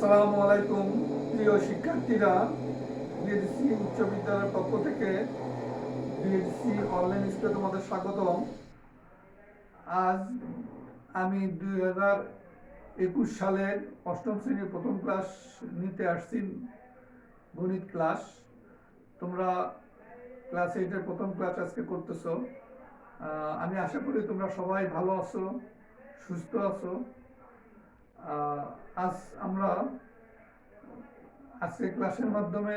আসসালামু আলাইকুম প্রিয় শিক্ষার্থীরা, বিএডিসি উচ্চ বিদ্যালয়ের পক্ষ থেকে বিএডিসি অনলাইন স্কুলে তোমাদের স্বাগতম। আজ আমি 2021 সালের অষ্টম শ্রেণীর প্রথম ক্লাস নিতে আসছি, গণিত ক্লাস। তোমরা ক্লাস 8-এর প্রথম ক্লাস আজকে করতেছো। আমি আশা করি তোমরা সবাই ভালো আছো, সুস্থ আছো। আজ আমরা আজকে ক্লাসের মাধ্যমে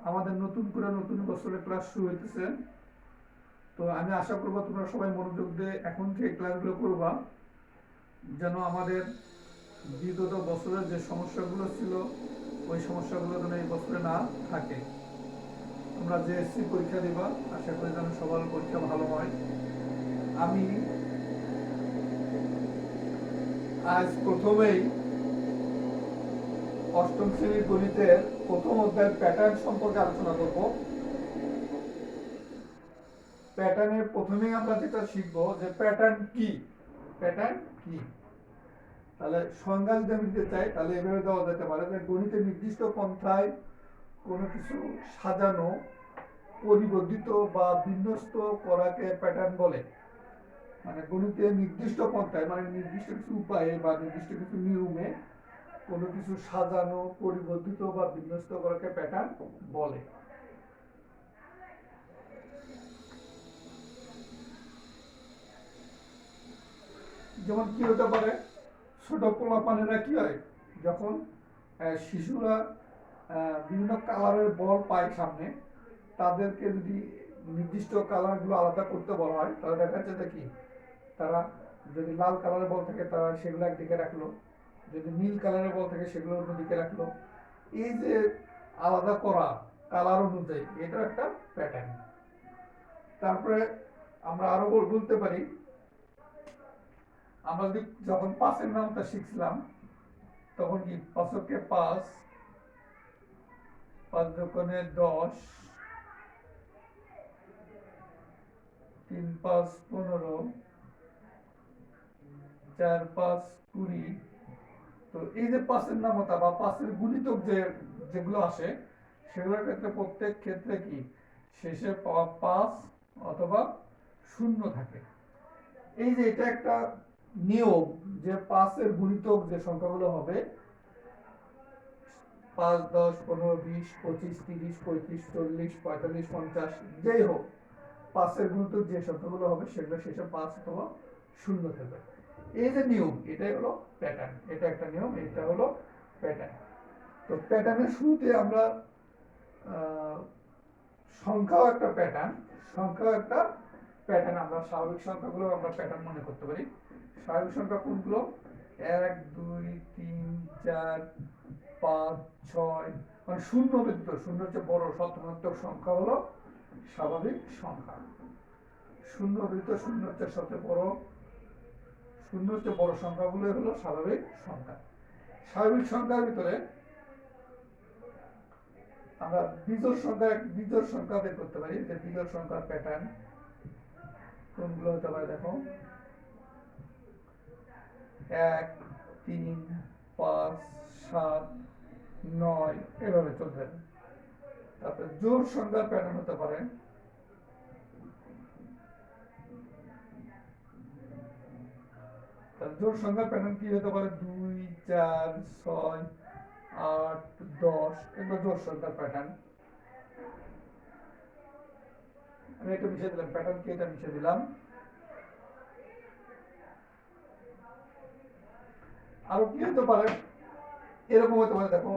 আমাদের নতুন বছরের ক্লাস শুরু হইতেছে। তো আমি আশা করবো তোমরা সবাই মনোযোগ দিয়ে এখন থেকে ক্লাসগুলো করবা, যেন আমাদের বিগত বছরের যে সমস্যাগুলো ছিল ওই সমস্যাগুলো যেন এই বছরে না থাকে। তোমরা যে এসসি পরীক্ষা দিবা, আশা করি যেন সবার পরীক্ষা ভালো হয়। আমি আজ প্রথমেই অষ্টম শ্রেণীর গণিতের প্রথম অধ্যায়ের প্যাটার্ন সম্পর্কে আলোচনা করব। প্যাটার্নের প্রথমেই আমরা যেটা শিখবো যে প্যাটার্ন কি। প্যাটার্ন কি, তাহলে সংজ্ঞা যদি আমি দিতে চাই তাহলে এভাবে দেওয়া যেতে পারে যে গণিতের নির্দিষ্ট পন্থায় কোনো কিছু সাজানো, পরিবর্ধিত বা বিন্যস্ত করাকে প্যাটার্ন বলে। মানে গণিতের নির্দিষ্ট পন্থায়, মানে নির্দিষ্ট কিছু উপায়ে বা নির্দিষ্ট কিছু নিয়মে কোনো কিছু সাজানো, পরিবর্ধিত বা বিন্যস্ত করাকে প্যাটার্ন বলে। যেমন কি হতে পারে, ছোট পোলাপানেরা কি হয়, যখন শিশুরা বিভিন্ন কালারের বল পায় সামনে, তাদেরকে যদি নির্দিষ্ট কালারগুলো আলাদা করতে বলা হয় তাহলে দেখা যাচ্ছে কি, তারা যদি লাল কালারের বল থাকে তারা সেগুলো একদিকে রাখলো, যদি নীল কালারের বল থাকে সেগুলো অন্যদিকে রাখলো। এই যে আলাদা করা কালার অনুযায়ী, এটা একটা প্যাটার্ন। তারপরে আমরা আরো বলতে পারি, আমরা যদি যখন পাঁচের নামটা শিখছিলাম তখন কি, পাঁচকে পাঁচ, পাঁচ দোকানে 10, 3 5 15, 4 5 20। তো এই যে পাঁচের নামতা বা পাঁচের গুণিতক যেগুলো আসে, সেগুলোর ক্ষেত্রে প্রত্যেক ক্ষেত্রে কি শেষে 5 অথবা 0 থাকে। এই যে এটা একটা নিয়ম যে পাঁচের গুণিতক যে সংখ্যাগুলো হবে, 5 10 15 20 25 30 35 40 45 50, যেই হোক, পাঁচের গুণিতক যে সংখ্যাগুলো হবে সেগুলো শেষে 5 অথবা 0 থাকবে। এই যে নিয়ম, এটাই হলো প্যাটার্ন। এটা একটা নিয়ম, এটা হলো প্যাটার্ন। তো প্যাটার্নের শুরুতে আমরা সংখ্যাও একটা প্যাটার্ন, সংখ্যাও একটা প্যাটার্ন। আমরা স্বাভাবিক সংখ্যাগুলো আমরা প্যাটার্ন মনে করতে পারি। স্বাভাবিক সংখ্যা কোনগুলো? 1 2 3 4 5 6, মানে শূন্য ব্যতীত, শূন্য হচ্ছে বড় শতমাত্মক সংখ্যা হলো স্বাভাবিক সংখ্যা। শূন্য ব্যতীত, শূন্য হচ্ছে সবচেয়ে বড়, শূন্য হচ্ছে বড় সংখ্যাগুলো হলো স্বাভাবিক সংখ্যা। স্বাভাবিক সংখ্যার ভিতরে আমরা বিজোড় সংখ্যা বের করতে পারি। যে বিজোড় সংখ্যার প্যাটার্ন কোনগুলো হতে পারে দেখো, 1 3 5 7 9, এভাবে চলতে পারে। তারপরে জোড় সংখ্যার প্যাটার্ন হতে পারে জোড় সংখ্যার প্যাটার্ন কি হতে পারে, 2 4 6 8 10, এগুলো জোড় সংখ্যার প্যাটার্ন। আমি এটা মিশিয়ে দিলাম, প্যাটার্ন কি এটা মিশিয়ে দিলাম। আরো কি হতে পারে, এরকম হতে পারে দেখো,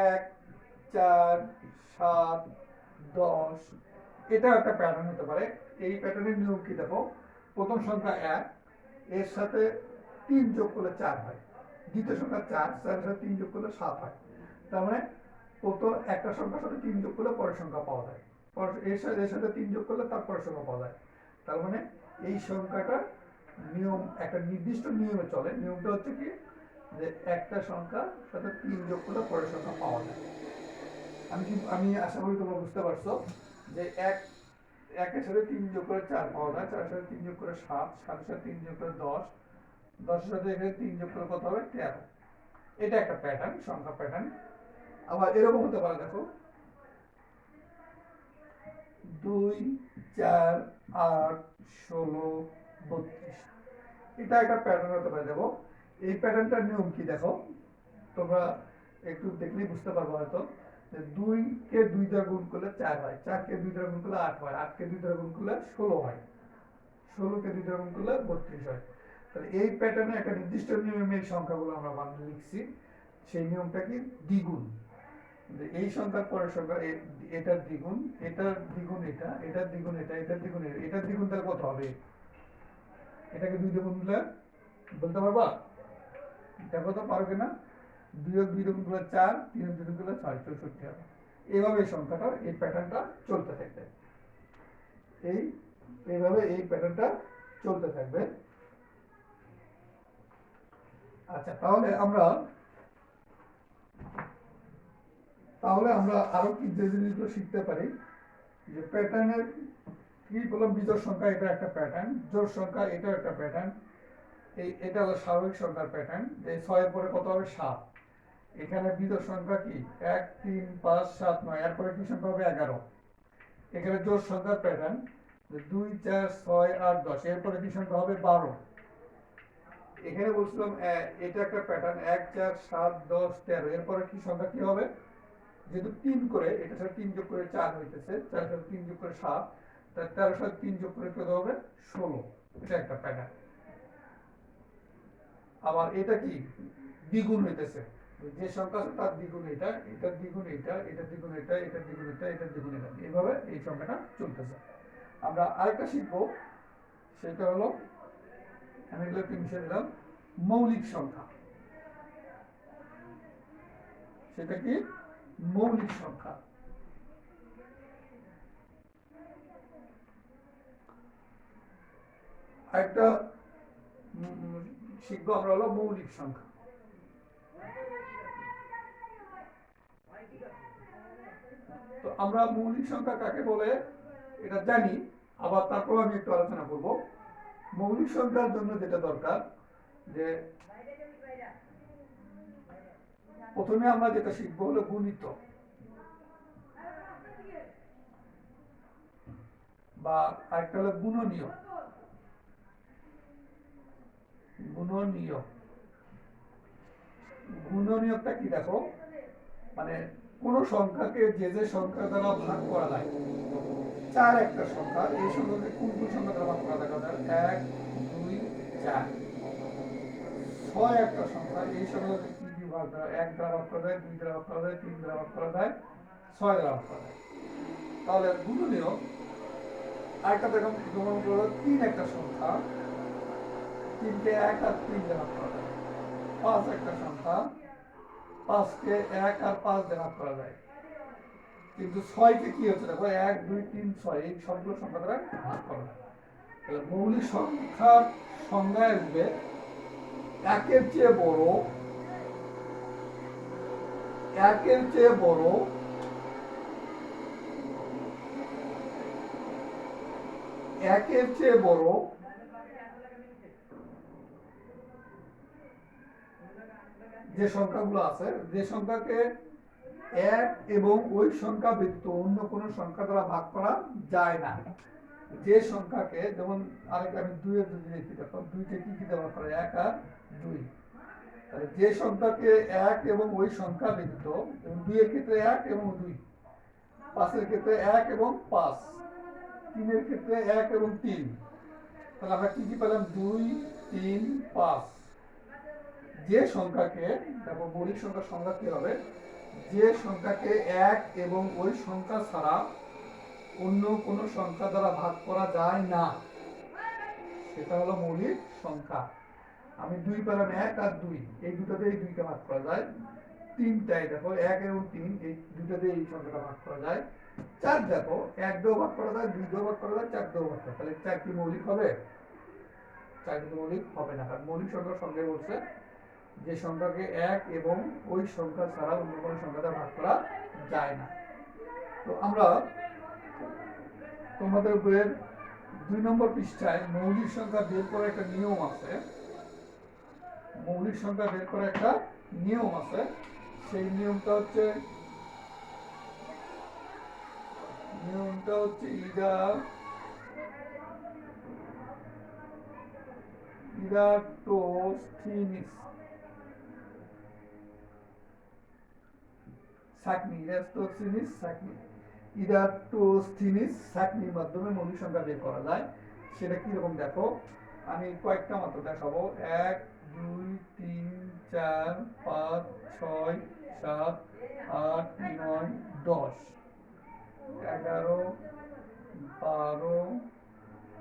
1 4 7 10, এটা একটা প্যাটার্ন হতে পারে। এই প্যাটার্নের নিয়ম কি দেখো, প্রথম সংখ্যা 1, এর সাথে 3 যোগ করলে 4 হয়। দ্বিতীয় সংখ্যা 4, 4 এর সাথে 3 যোগ করলে 7 হয়। তার মানে প্রথম একটা সংখ্যার সাথে 3 যোগ করলে পরের সংখ্যা পাওয়া যায়, এর সাথে 3 যোগ করলে তার পরের সংখ্যা পাওয়া যায়। তার মানে এই সংখ্যাটা নিয়ম, একটা নির্দিষ্ট নিয়মে চলে। নিয়মটা হচ্ছে কি, যে একটা সংখ্যার সাথে 3 যোগ করলে পরের সংখ্যা পাওয়া যায়। আমি আশা করি তোমরা বুঝতে পারছো যে একের সাথে 3 যোগ করে 4 পাওয়া যায়, 4 এর সাথে 3 যোগ করে 7, 7 এর সাথে 3 যোগ করে 10, 10 এর সাথে এখানে 3 যোগ করে কত হবে, 13। এটা একটা প্যাটার্ন, সংখ্যা প্যাটার্ন। আবার এরকম হতে পারে, দেখো 2 4 8 16 32, এটা একটা প্যাটার্ন হতে পারে। দেখো এই প্যাটার্নটার নিয়ম কি, দেখো তোমরা একটু দেখলেই বুঝতে পারবো হয়তো। 2 কে 2 দ্বারা গুণ করলে 4 হয়, 4 কে 2 দ্বারা গুণ করলে 8 হয়, 8 কে 2 দ্বারা গুণ করলে 16 হয়, 16 কে 2 দ্বারা গুণ করলে 32 হয়। তাহলে এই প্যাটার্নে একটা নির্দিষ্ট নিয়মে এই সংখ্যাগুলো আমরা বানিয়ে লিখছি। সেই নিয়মটা কি, দ্বিগুণ। এই সংখ্যার পরের সংখ্যা এটার দ্বিগুণ, এটার দ্বিগুণ এটা, এটার দ্বিগুণ এটা, এটার দ্বিগুণ এটা, এটার দ্বিগুণ তাহলে কত হবে? এটাকে 2 দিয়ে গুণ দিলে বলতে পারবা? দেখো তো পারো কিনা। 2 আর 2 গুণ করলে 4, 3 আর 2 গুণ করলে 6, 64 হবে। এইভাবে এই সংখ্যাটা, এই প্যাটার্নটা চলতে থাকবে। এইভাবে এই প্যাটার্নটা চলতে থাকবে। আচ্ছা, তাহলে আমরা আরো কি যে জিনিসগুলো শিখতে পারি, যে প্যাটার্নের কি বললাম, বিজোড় সংখ্যা এটা একটা প্যাটার্ন, জোড় সংখ্যা এটা একটা প্যাটার্ন। এটা হলো স্বাভাবিক সংখ্যার প্যাটার্ন, যে 6 এর পরে কত হবে? 7। এখানে বিজোড় সংখ্যা কি 1 3 5 7 9, এরপরে কি সংখ্যা হবে? 11। এখানে জোড় সংখ্যার প্যাটার্ন 2 4 6 8 10, এরপরে কি সংখ্যা হবে? 12। এখানে বলছিলাম এটা একটা প্যাটার্ন 1 4 7 10 13, এরপরে কি সংখ্যা কি হবে? যেহেতু 3 করে, এটা সাথে 3 যোগ করে 4 হইতেছে, 4 সাথে 3 যোগ করে 7, তার 13 সাথে 3 যোগ করে কত হবে? 16। এটা একটা প্যাটার্ন। আবার এটা কি দ্বিগুণ হইতেছে, যে সংখ্যা আছে তার দ্বিগুণ এটা, এটার দ্বিগুণ এটা, এটার দ্বিগুণ এটা, এটার দ্বিগুণ এটা, এটার দ্বিগুণ এটা, এইভাবে এই সংখ্যাটা চলতেছে। আমরা আরেকটা শিখবো, সেটা হলো, আমি এগুলো একটু মিশিয়ে দিলাম, মৌলিক সংখ্যা। সেটা কি? মৌলিক সংখ্যা। আরেকটা শিখবো আমরা হলো মৌলিক সংখ্যা। তো আমরা মৌলিক সংখ্যা কাকে বলে এটা জানি, আবার তারপর আমি একটু আলোচনা করব। মৌলিক সংখ্যার জন্য যেটা দরকার, যে প্রথমে আমরা যেটা শিখবো হলো গুণিত, বা আরেকটা হলো গুণনীয়। গুণনীয়, গুণনীয়টা কি, দেখো মানে কোন সংখ্যাকে যে যে সংখ্যা দ্বারা ভাগ করা যায়, 4 একটা সংখ্যা, এই সংখ্যাকে কোন কোন সংখ্যা দ্বারা ভাগ করা যায়? 1 2 4। 6 একটা সংখ্যা, এই সংখ্যাকে কি দিয়ে ভাগ করা? 1 দ্বারা ভাগ করা যায়, 2 দ্বারা ভাগ করা যায়, 3 দ্বারা ভাগ করা যায়, 6 দ্বারা ভাগ করা যায়। তাহলে গুণনীয়। আরেকটা দেখো, যেমন 3 একটা সংখ্যা, 3 কে 1 আর 3 দিয়ে ভাগ করা যায়। 5 একটা সংখ্যা, 5 কে 1 আর 5 দিয়ে ভাগ করা যায়। কিন্তু 6 কে কি হচ্ছে, দেখো 1 2 3 6, এই সবগুলো সংখ্যা দ্বারা ভাগ করা যায়। তাহলে মৌলিক সংখ্যার সংজ্ঞা আসবে একের চেয়ে বড়, একের চেয়ে বড়, একের চেয়ে বড়, যে সংখ্যাগুলো আছে, যে সংখ্যাকে 1 এবং ওই সংখ্যা ব্যতীত অন্য কোনো সংখ্যা দ্বারা ভাগ করা যায় না। যে সংখ্যাকে, যেমন আরেকটা আমি 2 এর যদি দেখি, দেখো 2 কে কি কি দ্বারা ভাগ করা যায়? 1 আর 2। তাহলে যে সংখ্যাকে 1 এবং ওই সংখ্যা ব্যতীত, 2 এর ক্ষেত্রে 1 এবং 2, 5 এর ক্ষেত্রে 1 এবং 5, 3 এর ক্ষেত্রে 1 এবং 3। তাহলে আমরা কি কি পেলাম? 2 3 5। যে সংখ্যাকে, দেখো মৌলিক সংখ্যার সংজ্ঞা কি হবে, যে সংখ্যাকে 1 এবং ওই সংখ্যা ছাড়া অন্য কোনো সংখ্যা দ্বারা ভাগ করা যায় না, সেটা হলো মৌলিক সংখ্যা। আমি 2 পেলাম, 1 আর 2, এই দুটাতে এই 2 কে ভাগ করা যায়। 3টাই দেখো 1 এবং 3, এই দুটাতে এই সংখ্যাটা ভাগ করা যায়। 4 দেখো 1 দিয়েও ভাগ করা যায়, 2 দিয়েও ভাগ করা যায়, 4 দিয়েও ভাগ করা যায়। তাহলে 4 কি মৌলিক হবে? 4 কিন্তু মৌলিক হবে না, কারণ মৌলিক সংখ্যার সঙ্গে বলছে যে সংখ্যাকে 1 এবং ওই সংখ্যা ছাড়া অন্য কোনো সংখ্যা দ্বারা ভাগ করা যায় না। তো আমরা তোমাদের বইয়ের 2 নম্বর পৃষ্ঠায় মৌলিক সংখ্যা বের করার একটা নিয়ম আছে। মৌলিক সংখ্যা বের করার একটা নিয়ম আছে, সেই নিয়মটা হচ্ছে ইরাটোস্থিনিস ছাঁকনি, ইরাটোস্থিনিস ছাঁকনির মাধ্যমে মৌলিক সংখ্যা বের করা যায়। সেটা কিরকম দেখো, আমি কয়েকটা মাত্র দেখাবো। 1 2 3 4 5 6 7 8 9 10 11 12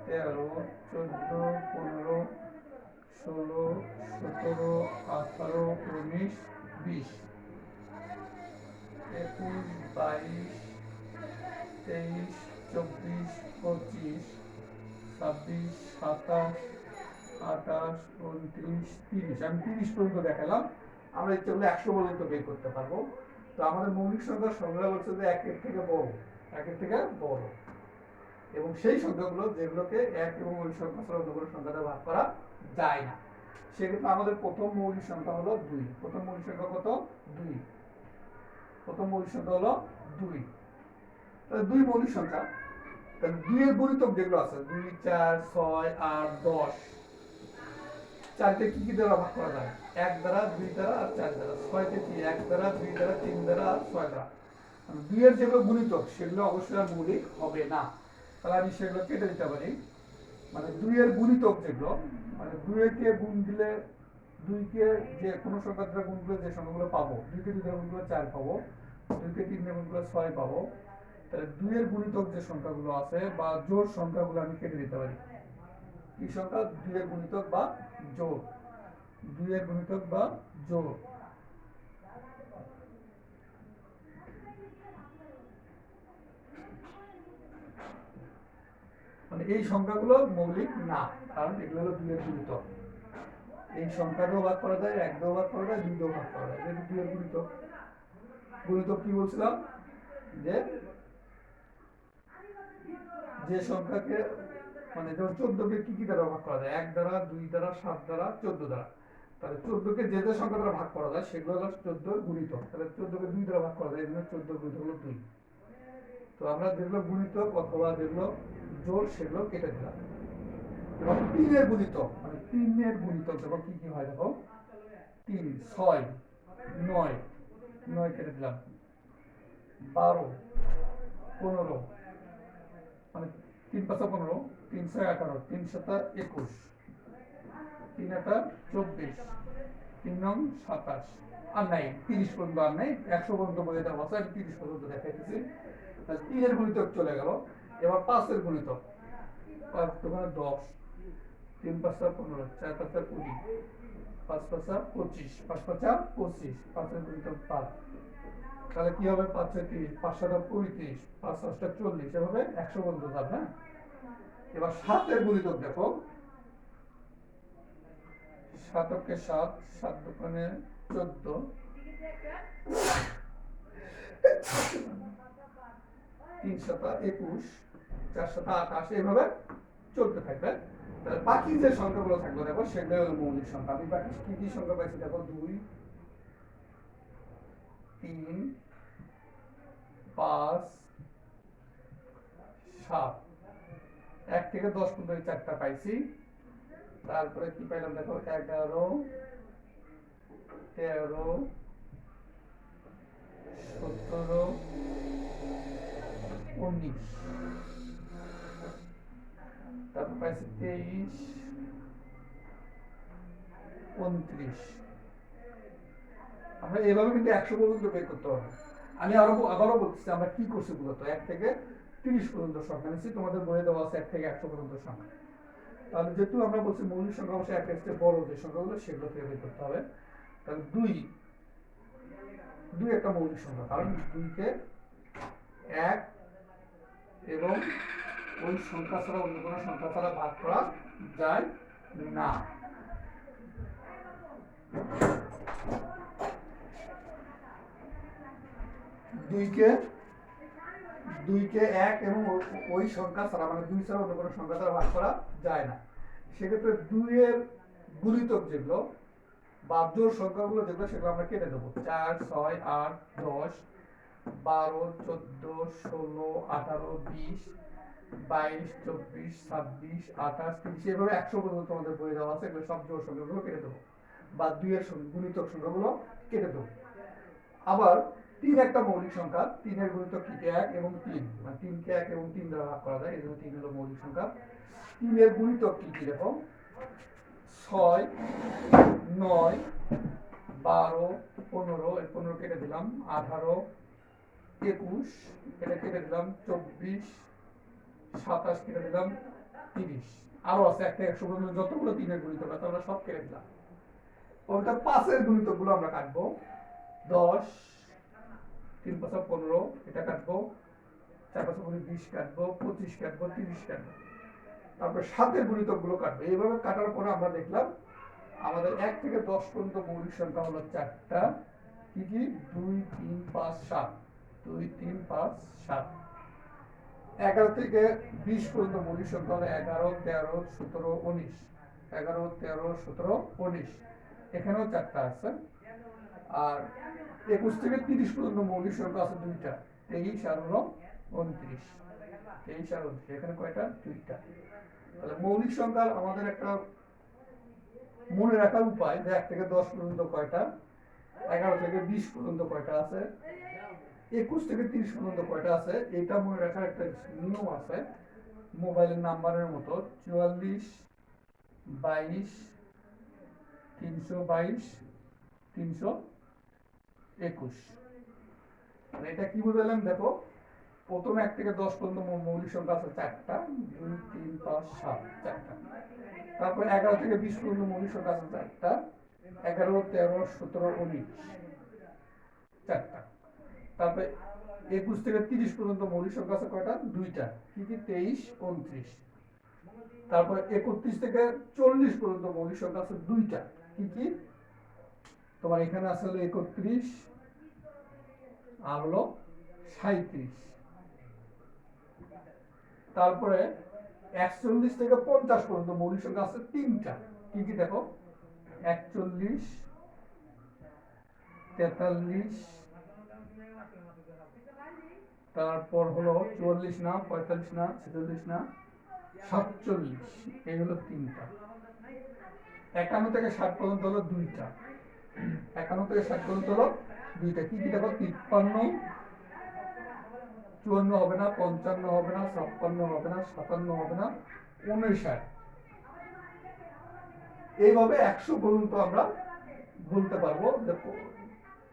13 14 15 16 17 18 19 20 21 22 23 24 25 26 27 28 29 30। আমি 30 পর্যন্ত দেখালাম। আমরা ইচ্ছে করলে 100 পর্যন্ত বের করতে পারবো। তো আমাদের মৌলিক সংখ্যার সংজ্ঞা হচ্ছে যে একের থেকে বড়, এবং সেই সংখ্যাগুলো যেগুলোকে এক এবং ওই সংখ্যা ছাড়া অন্য কোনো সংখ্যা দ্বারা ভাগ করা যায় না। সেক্ষেত্রে আমাদের প্রথম মৌলিক সংখ্যা হলো 2। প্রথম মৌলিক সংখ্যা কত? 2। প্রথম মৌলিক সংখ্যা হলো 2। তাহলে 2 মৌলিক সংখ্যা, তাহলে 2 এর গুণিতক যেগুলো আছে 2 4 6 8 10, চারটে কি কি দ্বারা ভাগ করা যায়? 1 দ্বারা, 2 দ্বারা আর 4 দ্বারা। 6 তে কি 1 দ্বারা, 2 দ্বারা, 3 দ্বারা আর 6 দ্বারা। 2 এর যেগুলো গুণিতক সেগুলো অবশ্যই আর মৌলিক হবে না, তাহলে আমি সেগুলো কেটে দিতে পারি। মানে 2 এর গুণিতক যেগুলো, মানে 2 কে গুণ দিলে, 2 কে যে কোনো সংখ্যা দ্বারা গুণ করলে যে সংখ্যাগুলো পাবো, 2 কে 2 দ্বারা গুণ করলে 4 পাবো, 2 কে 3 দ্বারা গুণ করলে 6 পাবো। তাহলে 2 এর গুণিতক যে সংখ্যাগুলো আছে বা জোড় সংখ্যাগুলো আমি কেটে দিতে পারি। কি সংখ্যা? 2 এর গুণিতক বা জোড়। 2 এর গুণিতক বা জোড়। মানে এই সংখ্যাগুলো মৌলিক না, কারণ এগুলো হলো 2 এর গুণিতক। এই সংখ্যাটাও ভাগ করা যায়, 1 দিয়েও ভাগ করা যায়, 2 দিয়েও ভাগ করা যায়, যেহেতু 2 এর গুণিতক। গুণিতক কি বলছিলাম? যে যে সংখ্যাকে, মানে যেমন 14 কে কি কি দ্বারা ভাগ করা যায়? 1 দ্বারা, 2 দ্বারা, 7 দ্বারা, 14 দ্বারা। তাহলে 14 কে যে যে সংখ্যা দ্বারা ভাগ করা যায় সেগুলো হলো 14 এর গুণিতক। তাহলে 14 কে 2 দ্বারা ভাগ করা যায়, এজন্য 14 এর গুণিতক হলো 2। তো আমরা যেগুলো গুণিতক অথবা যেগুলো জোড় সেগুলো কেটে দিলাম। এবং 3 এর গুণিতক, মানে 3 এর গুণিতক দেখো কি কি হয়, দেখো 3 6 9, 9 কেটে দিলাম, 12 15, মানে 3 5 15, 3 6 18, 3 7 21, 3 8 24, 3 9 27। আর নাই 30 পর্যন্ত, আর নাই 100 পর্যন্ত বলে দেওয়া আছে, আমি 30 পর্যন্ত দেখাইতেছি। তাহলে 3 এর গুণিতক চলে গেল। এবার 5 এর গুণিতক, 5 দোকানে 10, 3 5 15, 4 5 20, 5 5 25, 5 5 25, 5 এর গুণিতক 5। তাহলে কি হবে? 5 30, 5 7 35, 5 8 40, এভাবে 100 পর্যন্ত যাবে। হ্যাঁ, এবার 7 এর গুণিতক দেখো, 7 কে 7, 7 দোকানে 14, 3 7 21, 4 7 28, এভাবে চলতে থাকবে। তাহলে বাকি যে সংখ্যাগুলো থাকবে দেখো সেগুলো হলো মৌলিক সংখ্যা। আমি বাকি কি কি সংখ্যা পাইছি দেখো, 2 3 5 7, 1 থেকে 10 পর্যন্ত 4টা পাইছি। তারপরে কি পাইলাম দেখো, 11 13 17 19, তারপর পাইছি 23 29। আমরা এভাবে কিন্তু 100 পর্যন্ত বের করতে পারবো। আমি আবারও বলতেছি, আমরা কি করছি মূলত 1 থেকে 30 পর্যন্ত সংখ্যা নিচ্ছি, তোমাদের বইয়ে দেওয়া আছে 1 থেকে 100 পর্যন্ত সংখ্যা। তাহলে যেহেতু আমরা বলছি মৌলিক সংখ্যা অবশ্যই 1 এর চেয়ে বড় যে সংখ্যাগুলো সেগুলো থেকে বের করতে হবে। তাহলে 2 একটা মৌলিক সংখ্যা, কারণ 2 কে 1 এবং ওই সংখ্যা ছাড়া অন্য কোনো সংখ্যা ছাড়া ভাগ করা যায় না। দুইকে 1 এবং ওই সংখ্যা ছাড়া, মানে 2 ছাড়া অন্য কোনো সংখ্যা দ্বারা ভাগ করা যায় না। সেক্ষেত্রে 2 এর গুণিতক যেগুলো, বা জোড় সংখ্যাগুলো যেগুলো সেগুলো আমরা কেটে দেবো। 4, 6, 8, 10, 12, 14, 16, 18, 20, 22, 24, 26, 28, 30 এভাবে 100 পর্যন্ত তোমাদের বইয়ে দেওয়া আছে। এগুলো সব জোড় সংখ্যাগুলো কেটে দেবো বা 2 এর গুণিতক সংখ্যাগুলো কেটে দেবো। আবার 3 একটা মৌলিক সংখ্যা, 3 এর গুণিতক কি 1 এবং 3, মানে 3 কে 1 এবং 3 দ্বারা ভাগ করা যায়, এজন্য 3 হলো মৌলিক সংখ্যা। 3 এর গুণিতক কি দেখো, 6, 9, 12, 15, এই 15 কেটে দিলাম, 18, 21 এটা কেটে দিলাম, 24, 27 কেটে দিলাম, 30 আরো আছে 1 থেকে 100 পর্যন্ত যতগুলো 3 এর গুণিতক আছে আমরা সব কেটে দিলাম। ওটা 5 এর গুণিতক গুলো আমরা কাটবো। 10, 3 5 15 এটা কাটবো, 4 5 20 কাটবো, 25 কাটবো, 30 কাটবো। তারপর 7 এর গুণিতক গুলো কাটবো। এইভাবে কাটার পরে আমরা দেখলাম আমাদের 1 থেকে 10 পর্যন্ত মৌলিক সংখ্যা হলো 4টা। কি কি? 2 3 5 7, 2 3 5 7। 11 থেকে 20 পর্যন্ত মৌলিক সংখ্যা হলো 11 13 17 19, 11 13 17 19, এখানেও 4টা আছে। আর 21 থেকে 30 পর্যন্ত মৌলিক সংখ্যা আছে 2টা, 23 আর হলো 29, 23 আর 29, এখানে কয়টা? 2টা। তাহলে মৌলিক সংখ্যার আমাদের একটা মনে রাখার উপায় যে 1 থেকে 10 পর্যন্ত কয়টা, 11 থেকে 20 পর্যন্ত কয়টা আছে, 21 থেকে 30 পর্যন্ত কয়টা আছে, এটা মনে রাখার একটা নিয়ম আছে মোবাইলের নাম্বারের মতো। 44 22 322 321। এটা কি বুঝালাম দেখো, প্রথম 1 থেকে 10 পর্যন্ত মৌলিক সংখ্যা আছে 4টা, 2 3 5 7, 4টা। তারপর 11 থেকে 20 পর্যন্ত মৌলিক সংখ্যা আছে 4টা, 11 13 17 19, 4টা। তারপরে 21 থেকে 30 পর্যন্ত মৌলিক সংখ্যা আছে কয়টা? 2টা। কি কি? 23 29। তারপর 31 থেকে 40 পর্যন্ত মৌলিক সংখ্যা আছে 2টা। কি কি? তোমার এখানে আছে হলো 31 আর হলো 37। তারপরে 41 থেকে 50 পর্যন্ত মৌলিক সংখ্যা আছে 3টা। কি কি দেখো? 41 43, তারপর হলো 44 না, 45 না, 46 না, 47, এই হলো 3টা। 51 থেকে 60 পর্যন্ত হলো 2টা, 51 থেকে 60 পর্যন্ত হলো 2টা। কি কি দেখো? 53, 54 হবে না, 55 হবে না, 56 হবে না, 57 হবে না, 59। এইভাবে 100 পর্যন্ত আমরা বলতে পারবো যে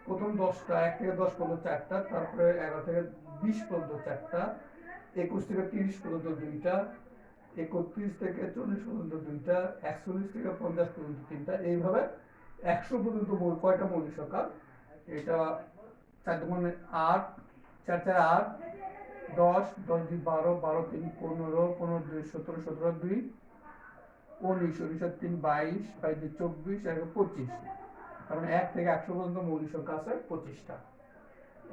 প্রথম 10টা, 1 থেকে 10 পর্যন্ত 4টা, তারপরে 11 থেকে 20 পর্যন্ত 4টা, 21 থেকে 30 পর্যন্ত 2টা, 31 থেকে 40 পর্যন্ত 2টা, 41 থেকে 50 পর্যন্ত 3টা। এইভাবে 100 পর্যন্ত কয়টা মৌলিক সংখ্যা? এটা 4 মানে 8, 4 4 8, 10 10 2 12, 12 3 15, 15 2 17, 17 2 19, 19 3 22, 22 24 আর 25। কারণ 1 থেকে 100 পর্যন্ত মৌলিক সংখ্যা আছে 25টা।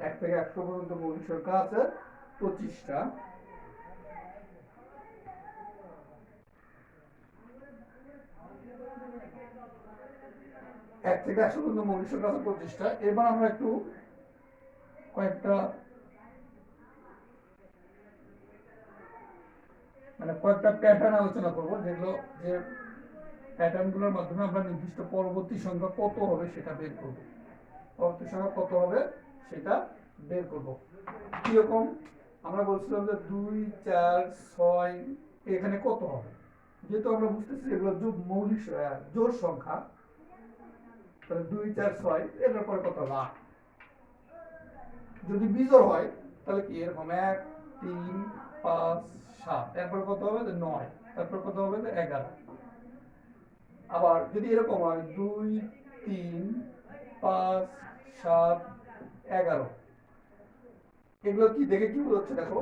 1 থেকে 100 পর্যন্ত মৌলিক সংখ্যা আছে 25টা। 1 থেকে 100 পর্যন্ত মৌলিক সংখ্যা আছে 25টা। এবার আমরা একটু কয়েকটা প্যাটার্ন আলোচনা করব, যেগুলো যে প্যাটার্নগুলোর মাধ্যমে আমরা নির্দিষ্ট পরবর্তী সংখ্যা কত হবে সেটা বের করব। পরবর্তী সংখ্যা কত হবে সেটা বের করব। কিরকম? আমরা বলছিলাম যে 2 4 6 এখানে কত হবে, যেহেতু আমরা বুঝতেছি এগুলো মৌলিক জোড় সংখ্যা, তাহলে 2 4 6 এর পরে কত হবে? 8। যদি বিজোড় হয় তাহলে কি এরকম 1 3 5 7, এরপর কত হবে? 9, তারপর কত হবে? 11। আবার যদি এরকম হয় 2 3 5 7 11, এগুলো কি দেখে কি বোঝাচ্ছে দেখো?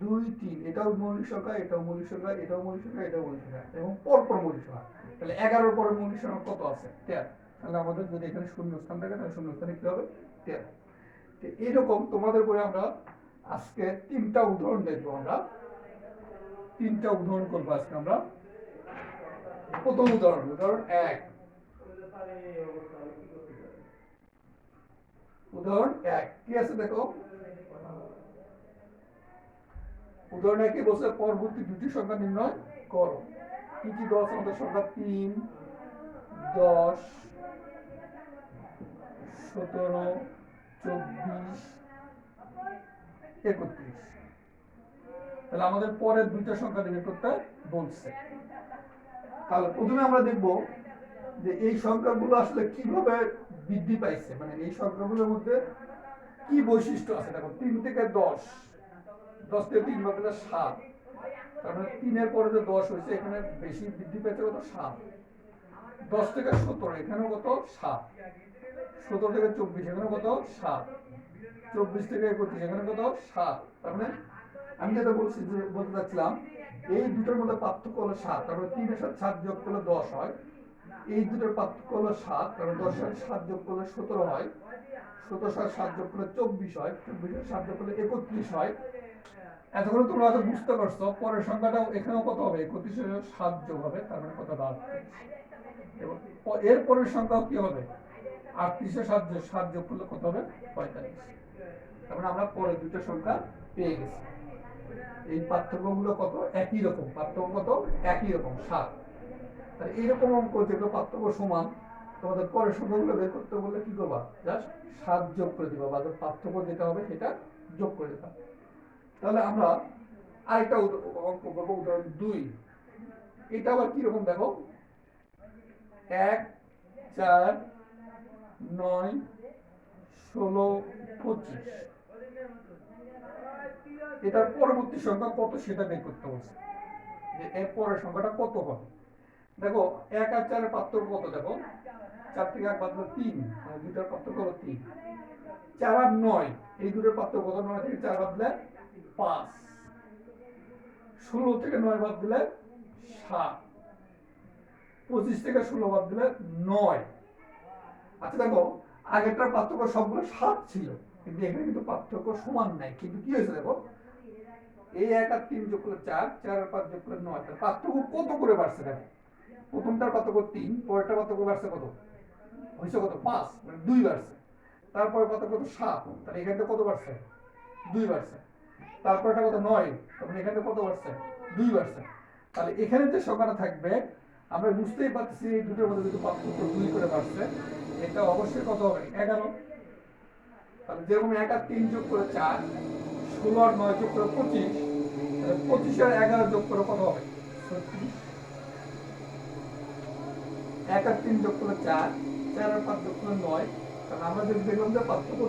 2 3 এটাও মৌলিক সংখ্যা, এটাও মৌলিক সংখ্যা, এটাও মৌলিক সংখ্যা, এটাও মৌলিক সংখ্যা, এবং পরপর মৌলিক সংখ্যা। তাহলে 11 এর পরে মৌলিক সংখ্যা কত আছে? 13। তাহলে আমাদের যদি এখানে শূন্যস্থান থাকে তাহলে শূন্যস্থানে কি হবে? 13। তো এরকম তোমাদের বলে আমরা আজকে 3টা উদাহরণ দেখবো। আমরা 3টা উদাহরণ করবো আজকে আমরা। প্রথম উদাহরণ 1, উদাহরণ 1 কি আছে দেখো, উদাহরণ 1 বলছে পরবর্তী দুটি সংখ্যা নির্ণয় করো। কি কি দেওয়া আছে আমাদের সংখ্যা? 3, 10, 17, 24, 31। তাহলে আমাদের পরের দুইটা সংখ্যা বের করতে বলছে। তাহলে প্রথমে আমরা দেখব যে এই সংখ্যাগুলো আসলে কিভাবে বৃদ্ধি পাইছে, মানে এই সংখ্যাগুলোর মধ্যে কি বৈশিষ্ট্য আছে। দেখো 3 থেকে 10, 10 থেকে 3 বাদ দিলে 7, তার মানে 3 এর পরে যে 10 হয়েছে এখানে বেশি বৃদ্ধি পেয়েছে কত? 7। 10 থেকে 17 এখানেও কত? 7। 17 থেকে 24 এখানে কত? 7। 24 থেকে 31 এখানে কত? 7। তার মানে আমি যেটা বলছি যে বলতে চাচ্ছিলাম এই দুটোর মধ্যে পার্থক্য হলো 7, তারপরে 3 এর সাথে 7 যোগ করলে 10 হয়। এই দুটোর পার্থক্য হলো 7, তারপরে 10 এর সাথে 7 যোগ করলে 17 হয়। 17 এর সাথে 7 যোগ করলে 24 হয়। 24 এর 7 যোগ করলে 31 হয়। এতক্ষণ তোমরা হয়তো বুঝতে পারছো পরের সংখ্যাটাও এখানেও কত হবে? 31 এর 7 যোগ হবে, তার মানে কত? 38। এবং এর পরের সংখ্যাও কি হবে? 38 এর 7 যোগ করলে কত হবে? 45। তার মানে আমরা পরের দুটো সংখ্যা পেয়ে গেছি। এই পার্থক্যগুলো কত? একই রকম। পার্থক্য কত? একই রকম, 7। তাহলে এইরকম অঙ্ক যেগুলো পার্থক্য সমান, তোমাদের পরের সংখ্যাগুলো বের করতে বললে কি করবা? জাস্ট 7 যোগ করে দিবা, বা পার্থক্য যেটা হবে সেটা যোগ করে দিবা। তাহলে আমরা আরেকটা অঙ্ক করবো, উদাহরণ 2। এটা আবার কিরকম দেখো, 1, 4, 9, 16, 25। এটার পরবর্তী সংখ্যা কত সেটা বের করতে বলছে, যে এর পরের সংখ্যাটা কত হবে। দেখো 1 আর 4 এর পার্থক্য কত? দেখো 4 থেকে 1 বাদ দিলে 3, মানে দুইটার পার্থক্য হলো 3। 4 আর 9 এই দুটোর পার্থক্য কত? 9 থেকে 4 বাদ দিলে 5। 16 থেকে 9 বাদ দিলে 7। 25 থেকে 16 বাদ দিলে 9। আচ্ছা দেখো আগেরটার পার্থক্য সবগুলো 7 ছিল, কিন্তু এখানে কিন্তু পার্থক্য সমান নাই। কিন্তু কি হয়েছে দেখো, এই 1 আর 3 যোগ করলে 4, 4 আর 5 যোগ করলে 9। তার পার্থক্য কত করে বাড়ছে দেখো। প্রথমটার পার্থক্য 3, পরেরটার পার্থক্য বাড়ছে কত? হয়েছে কত? 5, মানে 2 বাড়ছে। তারপরে পার্থক্য কত? 7, তাহলে এখানে কত বাড়ছে? 2 বাড়ছে। তারপরটা কত? 9, তাহলে এখানে কত বাড়ছে? 2 বাড়ছে। তাহলে এখানে যে সংখ্যাটা থাকবে আমরা বুঝতেই পারছি এই দুটোর মধ্যে যদি পার্থক্য 2 করে বাড়ছে, এটা অবশ্যই কত হবে? 11। তাহলে যেরকম 1 আর 3 যোগ করে 4, 16 আর 9 যোগ করে 25, তাহলে 25 আর 11 যোগ করে কত হবে? 36। 1 আর 3 যোগ করলে 4, 4 আর 5 যোগ করলে 9। তাহলে আমরা যদি দেখলাম যে পার্থক্য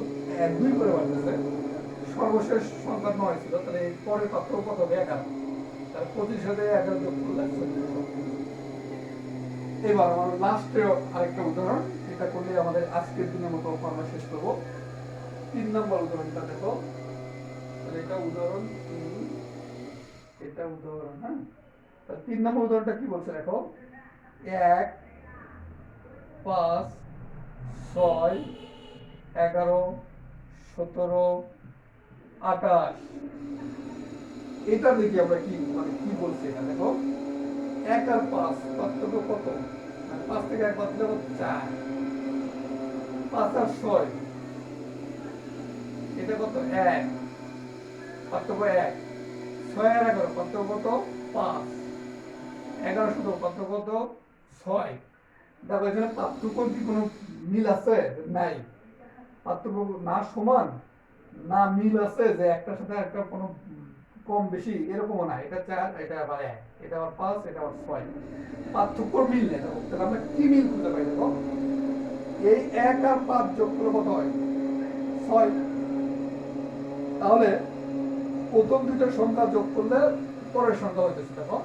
2 করে বাড়তেছে, সর্বশেষ সংখ্যা 9 ছিল, তাহলে এই পরের পার্থক্য কত হবে? 11। তাহলে 25 সাথে 11 যোগ করলে 36। এবার আমার লাস্টে আরেকটা উদাহরণ, এটা করলে আমাদের আজকের দিনের মতো আমরা শেষ করবো। 3 নম্বর উদাহরণটা দেখো, তাহলে এটা উদাহরণ 3, এটা উদাহরণ, হ্যাঁ। তাহলে 3 নম্বর উদাহরণটা কি বলছে দেখো, 1, 5, 6, 11, 17, 28। এটা দেখি আমরা কি মানে কি বলছে এটা দেখো। 1 আর 5 পার্থক্য কত? 5 থেকে 1 বাদ দিলে 4। 5 আর 6 এটা কত? 1, পার্থক্য 1। 6 আর 11 পার্থক্য কত? 5। 11 17 পার্থক্য কত? 6। দেখো এখানে পার্থক্য কি কোনো মিল আছে? নাই। পার্থক্য না সমান না মিল আছে যে একটার সাথে একটা কোনো কম বেশি এরকমও না। এটা 4, এটা আবার 1, এটা আবার 5, এটা আবার 6। পার্থক্য মিল নেই। তাহলে আমরা কি মিল খুঁজে পাই দেখো, এই 1 আর 5 যোগ করলে কত হয়? 6। তাহলে প্রথম দুইটা সংখ্যা যোগ করলে পরের সংখ্যা হইতেছে দেখো।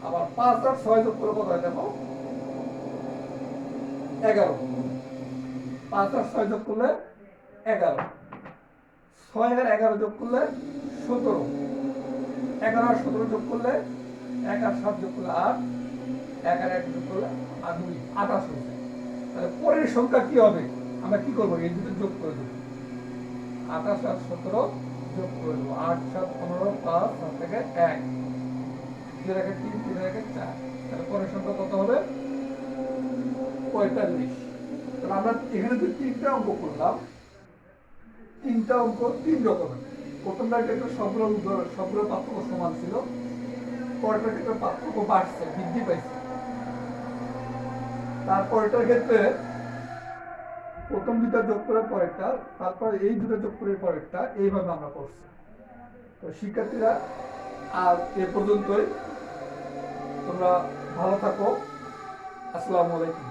আবার 5 আর 6 যোগ করলে কত হয় দেখো? 11। 5 আর 6 যোগ করলে 11। 6 আর 11 যোগ করলে 17। 11 আর 17 যোগ করলে 1 আর 7 যোগ করলে 8। 1 আর 1 যোগ করলে 2, 28 হচ্ছে। তাহলে পরের সংখ্যা কি হবে? আমরা কি করবো? এই দুটো যোগ করে দেবো। 28 আর 17 যোগ করে দেবো। 8, 7, 15, 5, 7 থেকে 1, 2 রেখে 3, 3 রেখে 4। তাহলে পরের সংখ্যা কত হবে? 45। তাহলে আমরা এখানে যে 3টা অঙ্ক করলাম, 3টা অঙ্ক 3 রকমের। প্রথমটা ক্ষেত্রে সবগুলো পার্থক্য সমান ছিল, পরেরটার ক্ষেত্রে পার্থক্য বাড়ছে, বৃদ্ধি পাইছে। তারপরেরটার ক্ষেত্রে প্রথম দুটা যোগ করে পরেরটা, তারপর এই দুটো যোগ করে পরেরটা, এইভাবে আমরা করছি। তো শিক্ষার্থীরা আর এ পর্যন্তই। তোমরা ভালো থাকো। আসসালামু আলাইকুম।